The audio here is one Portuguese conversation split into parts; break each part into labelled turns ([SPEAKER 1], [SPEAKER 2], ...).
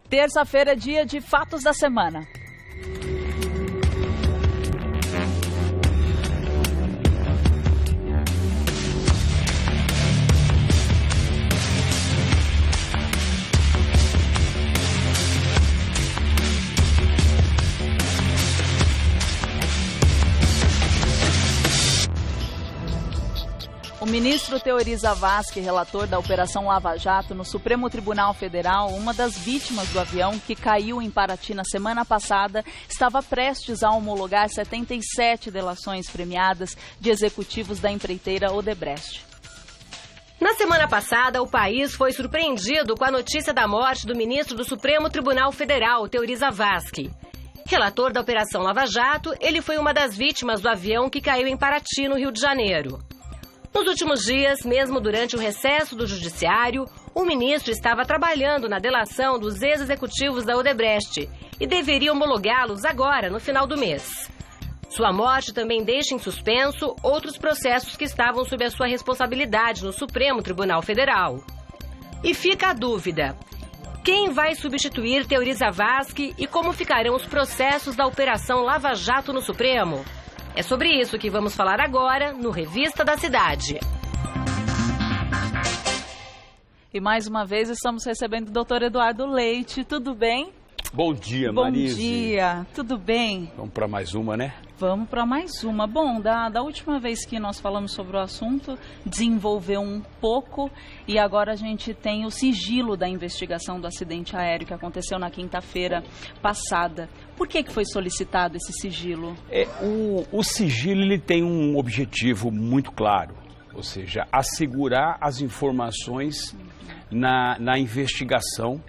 [SPEAKER 1] Terça-feira é dia de Fatos da Semana. O ministro Teori Zavascki, relator da Operação Lava Jato no Supremo Tribunal Federal, uma das vítimas do avião que caiu em Paraty na semana passada, estava prestes a homologar 77 delações premiadas de executivos da empreiteira Odebrecht.
[SPEAKER 2] Na semana passada, o país foi surpreendido com a notícia da morte do ministro do Supremo Tribunal Federal, Teori Zavascki. Relator da Operação Lava Jato, ele foi uma das vítimas do avião que caiu em Paraty, no Rio de Janeiro. Nos últimos dias, mesmo durante o recesso do judiciário, o ministro estava trabalhando na delação dos ex-executivos da Odebrecht e deveria homologá-los agora, no final do mês. Sua morte também deixa em suspenso outros processos que estavam sob a sua responsabilidade no Supremo Tribunal Federal. E fica a dúvida: quem vai substituir Teori Zavascki e como ficarão os processos da Operação Lava Jato no Supremo? É sobre isso que vamos falar agora no Revista da Cidade.
[SPEAKER 1] E mais uma vez estamos recebendo o doutor Eduardo Leite. Tudo bem?
[SPEAKER 3] Bom dia, Marise.
[SPEAKER 1] Bom dia, tudo bem?
[SPEAKER 3] Vamos para mais uma, né?
[SPEAKER 1] Vamos para mais uma. Bom, da última vez que nós falamos sobre o assunto, desenvolveu um pouco e agora a gente tem o sigilo da investigação do acidente aéreo que aconteceu na quinta-feira passada. Por que foi solicitado esse sigilo?
[SPEAKER 3] O sigilo ele tem um objetivo muito claro, ou seja, assegurar as informações na investigação,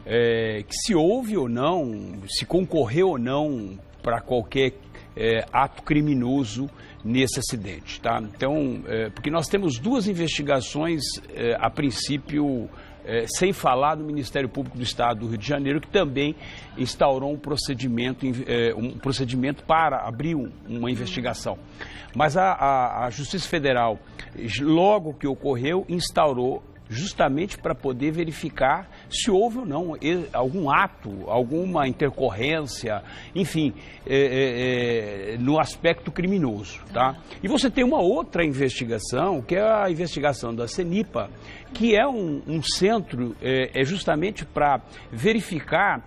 [SPEAKER 3] que se houve ou não, se concorreu ou não para qualquer ato criminoso nesse acidente, tá? Então, porque nós temos duas investigações, a princípio, sem falar do Ministério Público do Estado do Rio de Janeiro, que também instaurou um procedimento para abrir uma investigação. Mas a Justiça Federal, logo que ocorreu, instaurou justamente para poder verificar se houve ou não algum ato, alguma intercorrência, enfim, no aspecto criminoso, tá? E você tem uma outra investigação, que é a investigação da CENIPA, que é um centro justamente para verificar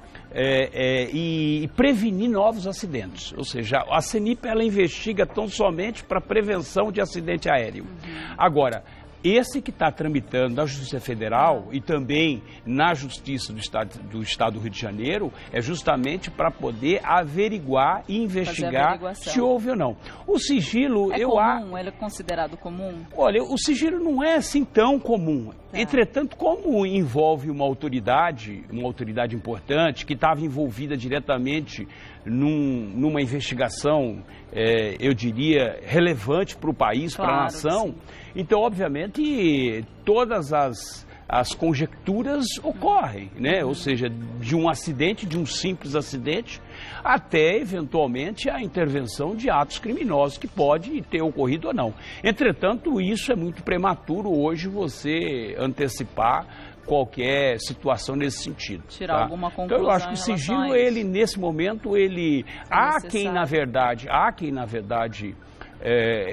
[SPEAKER 3] e prevenir novos acidentes. Ou seja, a CENIPA ela investiga tão somente para prevenção de acidente aéreo. Agora, esse que está tramitando na Justiça Federal e também na Justiça do Estado do Rio de Janeiro é justamente para poder averiguar e investigar se houve ou não. O sigilo...
[SPEAKER 1] comum? Ele é considerado comum?
[SPEAKER 3] Olha, o sigilo não é assim tão comum. Entretanto, como envolve uma autoridade importante que estava envolvida diretamente numa investigação, eu diria, relevante para o país, para a nação, então, obviamente, todas as conjecturas ocorrem, né? Ou seja, de um acidente, de um simples acidente, até, eventualmente, a intervenção de atos criminosos que pode ter ocorrido ou não. Entretanto, isso é muito prematuro hoje você antecipar qualquer situação nesse sentido.
[SPEAKER 1] Tirar alguma conclusão.
[SPEAKER 3] Então eu acho que o sigilo, ele, nesse momento, ele... Há quem, na verdade,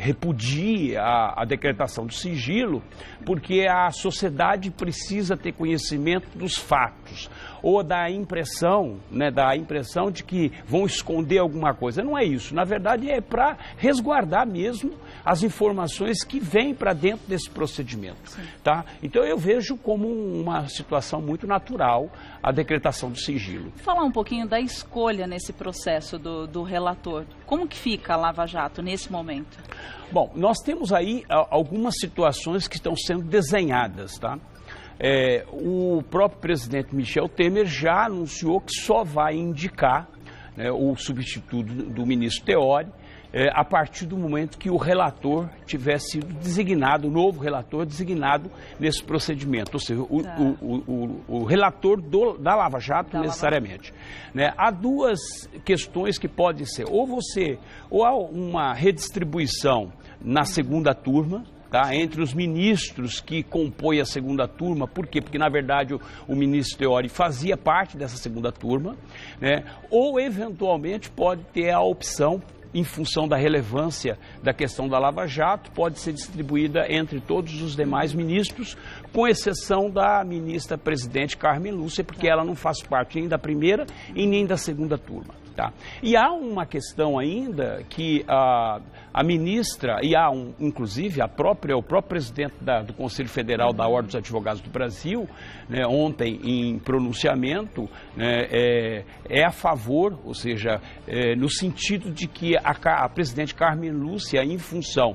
[SPEAKER 3] repudie a decretação do sigilo, porque a sociedade precisa ter conhecimento dos fatos, ou da impressão de que vão esconder alguma coisa. Não é isso, na verdade é para resguardar mesmo as informações que vêm para dentro desse procedimento, tá? Então eu vejo como uma situação muito natural a decretação do sigilo.
[SPEAKER 1] Falar um pouquinho da escolha nesse processo do relator. Como que fica a Lava Jato nesse momento?
[SPEAKER 3] Bom, nós temos aí algumas situações que estão sendo desenhadas, tá? O próprio presidente Michel Temer já anunciou que só vai indicar o substituto do ministro Teori a partir do momento que o relator tiver sido designado, o novo relator designado nesse procedimento, ou seja, o relator da Lava Jato necessariamente. Há duas questões que podem ser, ou há uma redistribuição na segunda turma, tá? Entre os ministros que compõem a segunda turma. Por quê? Porque, na verdade, o ministro Teori fazia parte dessa segunda turma, né? Ou, eventualmente, pode ter a opção, em função da relevância da questão da Lava Jato, pode ser distribuída entre todos os demais ministros, com exceção da ministra presidente Carmen Lúcia, porque ela não faz parte nem da primeira e nem da segunda turma. Tá? E há uma questão ainda que a ministra, e há inclusive o próprio presidente do Conselho Federal da Ordem dos Advogados do Brasil, né, ontem em pronunciamento, né, é a favor, ou seja, no sentido de que a presidente Carmen Lúcia, em função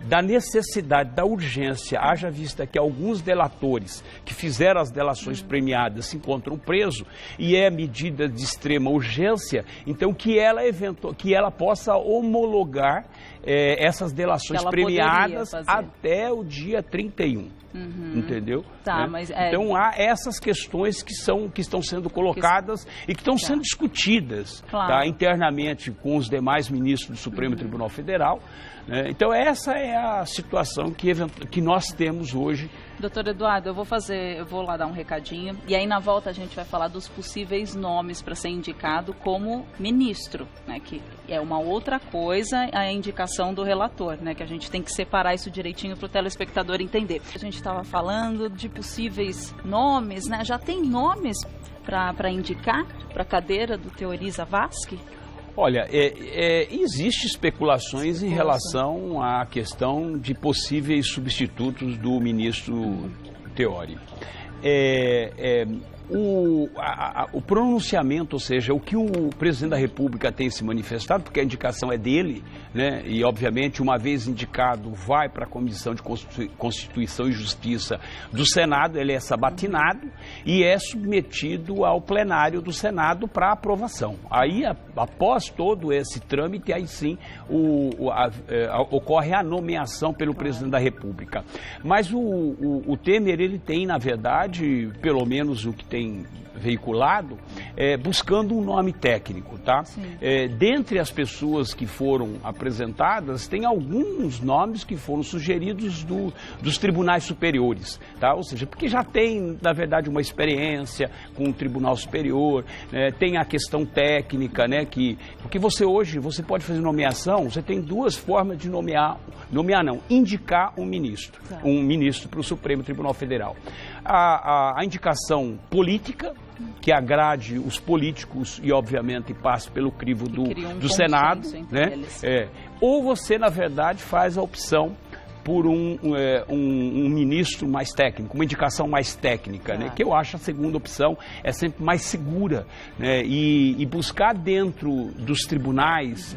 [SPEAKER 3] da necessidade, da urgência, haja vista que alguns delatores que fizeram as delações premiadas se encontram presos e é medida de extrema urgência, então que ela possa homologar essas delações premiadas até o dia 31. Entendeu?
[SPEAKER 1] Tá,
[SPEAKER 3] né?
[SPEAKER 1] Mas
[SPEAKER 3] então há essas questões que estão sendo colocadas e que estão sendo discutidas, tá, internamente com os demais ministros do Supremo Tribunal Federal. Né? Então essa é a situação que nós temos hoje.
[SPEAKER 1] Doutor Eduardo, eu vou lá dar um recadinho e aí na volta a gente vai falar dos possíveis nomes para ser indicado como ministro, né, que é uma outra coisa, a indicação do relator, né, que a gente tem que separar isso direitinho para o telespectador entender. A gente estava falando de possíveis nomes, né, já tem nomes para indicar para a cadeira do Teori Zavascki?
[SPEAKER 3] Olha, existe especulações em relação à questão de possíveis substitutos do ministro Teori. O pronunciamento, ou seja, o que o presidente da República tem se manifestado, porque a indicação é dele, né, e obviamente uma vez indicado vai para a Comissão de Constituição e Justiça do Senado, ele é sabatinado e é submetido ao plenário do Senado para aprovação. Aí, após todo esse trâmite, aí sim ocorre a nomeação pelo presidente da República. Mas o Temer, ele tem, na verdade, pelo menos o que tem veiculado, buscando um nome técnico, tá? Dentre as pessoas que foram apresentadas, tem alguns nomes que foram sugeridos dos tribunais superiores, tá? Ou seja, porque já tem, na verdade, uma experiência com o Tribunal Superior, tem a questão técnica, né? Porque você pode fazer nomeação, você tem duas formas de indicar um ministro para o Supremo Tribunal Federal. A indicação política, que agrade os políticos e, obviamente, passe pelo crivo do Senado, né? Ou você, na verdade, faz a opção por um ministro mais técnico, uma indicação mais técnica, né? Que eu acho a segunda opção é sempre mais segura, né? E buscar dentro dos tribunais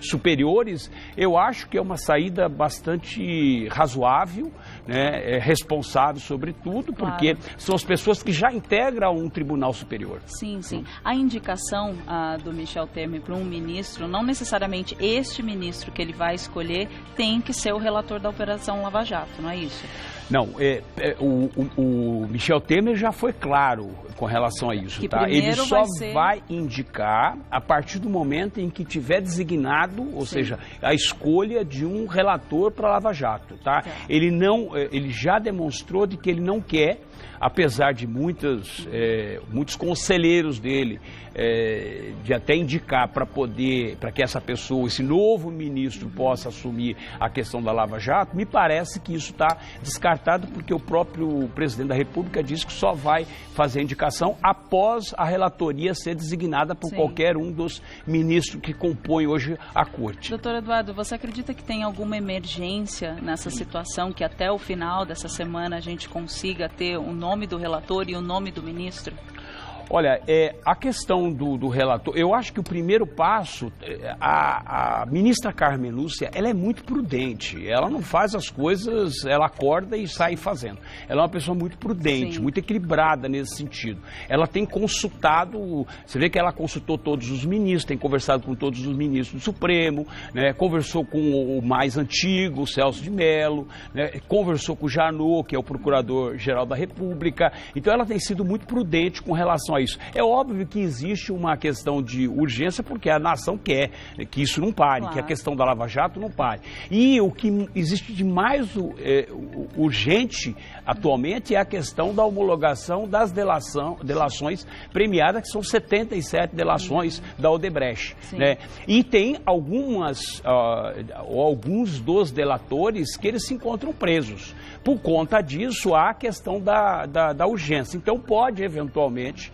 [SPEAKER 3] superiores, eu acho que é uma saída bastante razoável, né? Responsável sobretudo, porque são as pessoas que já integram um tribunal superior.
[SPEAKER 1] Sim, sim. A indicação do Michel Temer para um ministro, não necessariamente este ministro que ele vai escolher tem que ser o relator da Operação Lava Jato, não é isso?
[SPEAKER 3] Não, o Michel Temer já foi claro com relação a isso, tá? Ele só vai indicar a partir do momento em que tiver designado, ou seja, a escolha de um relator para a Lava Jato, tá? Ele já demonstrou de que ele não quer, apesar de muitos conselheiros dele, de até indicar para que essa pessoa, esse novo ministro possa assumir a questão da Lava Jato, me parece que isso está descartado, porque o próprio presidente da República disse que só vai fazer a indicação após a relatoria ser designada por qualquer um dos ministros que compõem hoje a Corte.
[SPEAKER 1] Doutor Eduardo, você acredita que tem alguma emergência nessa situação, que até o final dessa semana a gente consiga ter o nome do relator e o nome do ministro?
[SPEAKER 3] Olha, a questão do relator, eu acho que o primeiro passo, a ministra Carmen Lúcia, ela é muito prudente, ela não faz as coisas, ela acorda e sai fazendo. Ela é uma pessoa muito prudente, muito equilibrada nesse sentido. Ela tem consultado, você vê que ela consultou todos os ministros, tem conversado com todos os ministros do Supremo, né, conversou com o mais antigo, o Celso de Mello, né, conversou com o Janot, que é o Procurador-Geral da República. Então ela tem sido muito prudente com relação relação a isso. É óbvio que existe uma questão de urgência, porque a nação quer que isso não pare, claro, que a questão da Lava Jato não pare. E o que existe de mais urgente atualmente é a questão da homologação das delações premiadas, que são 77 delações da Odebrecht. Né? E tem alguns dos delatores que eles se encontram presos. Por conta disso, há a questão da urgência. Então, pode, eventualmente,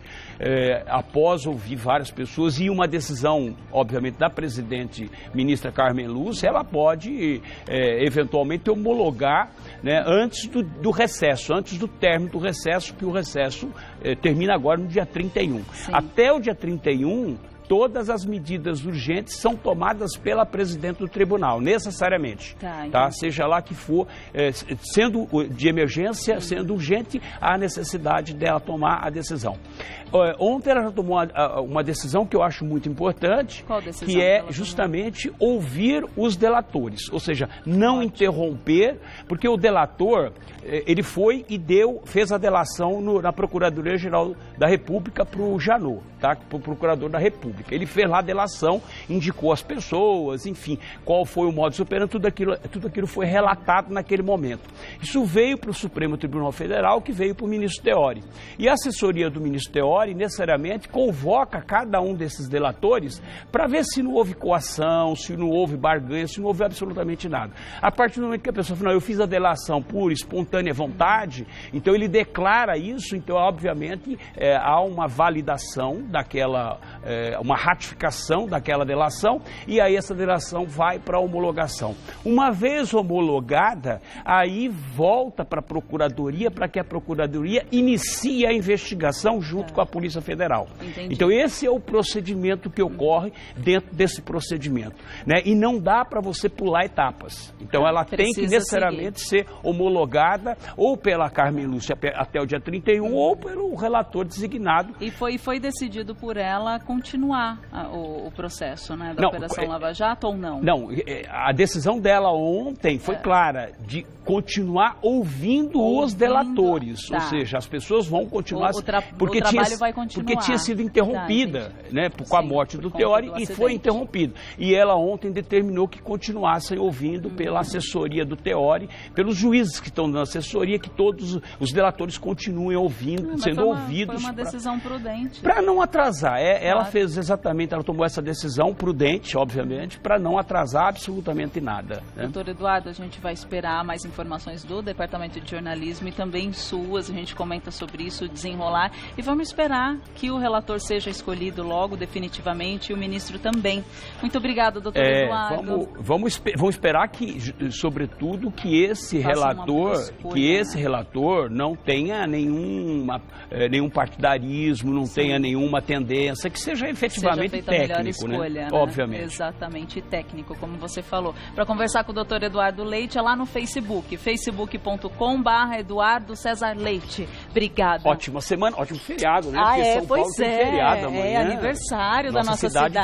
[SPEAKER 3] após ouvir várias pessoas e uma decisão, obviamente, da presidente ministra Carmen Lúcia, ela pode, eventualmente, homologar, né, antes do recesso, antes do término do recesso, que o recesso termina agora no dia 31. Sim. Até o dia 31, todas as medidas urgentes são tomadas pela presidente do tribunal, necessariamente. Tá? Seja lá que for, sendo de emergência, sendo urgente, há necessidade dela tomar a decisão. Ontem ela já tomou uma decisão que eu acho muito importante, que é justamente ouvir os delatores, ou seja, não interromper, porque o delator, ele foi e fez a delação na Procuradoria-Geral da República para o Janot, tá? Para o Procurador da República. Ele fez lá a delação, indicou as pessoas, enfim, qual foi o modus operandi, tudo aquilo foi relatado naquele momento. Isso veio para o Supremo Tribunal Federal, que veio para o ministro Teori. E a assessoria do ministro Teori, necessariamente, convoca cada um desses delatores para ver se não houve coação, se não houve barganha, se não houve absolutamente nada. A partir do momento que a pessoa fala, eu fiz a delação por espontânea vontade, então ele declara isso, então, obviamente, há uma validação daquela, uma ratificação daquela delação, e aí essa delação vai para a homologação. Uma vez homologada, aí volta para a Procuradoria, para que a Procuradoria inicie a investigação junto com a Polícia Federal. Entendi. Então esse é o procedimento que ocorre dentro desse procedimento, né? E não dá para você pular etapas. Então ela tem que necessariamente ser homologada ou pela Carmen Lúcia até o dia 31 ou pelo relator designado.
[SPEAKER 1] E foi decidido por ela continuar o processo, né, da Operação Lava Jato ou não?
[SPEAKER 3] Não, a decisão dela ontem foi clara, de continuar ouvindo os delatores, ou seja, as pessoas vão continuar, porque tinha sido interrompida, né, com a morte do Teori, e foi interrompida. E ela ontem determinou que continuassem ouvindo pela assessoria do Teori, pelos juízes que estão na assessoria, que todos os delatores continuem ouvindo, sendo ouvidos.
[SPEAKER 1] Foi uma decisão prudente.
[SPEAKER 3] Para não atrasar, ela fez exatamente, ela tomou essa decisão prudente, obviamente, para não atrasar absolutamente nada. Né?
[SPEAKER 1] Doutor Eduardo, a gente vai esperar mais informações do Departamento de Jornalismo e também suas, a gente comenta sobre isso, desenrolar, e vamos esperar que o relator seja escolhido logo, definitivamente, e o ministro também. Muito obrigada, doutor Eduardo.
[SPEAKER 3] Vamos esperar que, sobretudo, que esse relator não tenha nenhum partidarismo, não tenha nenhuma tendência, que seja efetivamente técnico,
[SPEAKER 1] escolha,
[SPEAKER 3] né? Obviamente.
[SPEAKER 1] Exatamente, técnico, como você falou. Para conversar com o doutor Eduardo Leite, é lá no Facebook, facebook.com/Eduardo César Leite. Obrigada.
[SPEAKER 3] Ótima semana, ótimo feriado, né?
[SPEAKER 1] Porque São Paulo tem feriado amanhã. É aniversário da nossa cidade.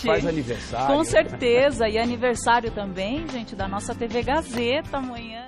[SPEAKER 3] Faz aniversário.
[SPEAKER 1] Com certeza, e aniversário também, gente, da nossa TV Gazeta amanhã.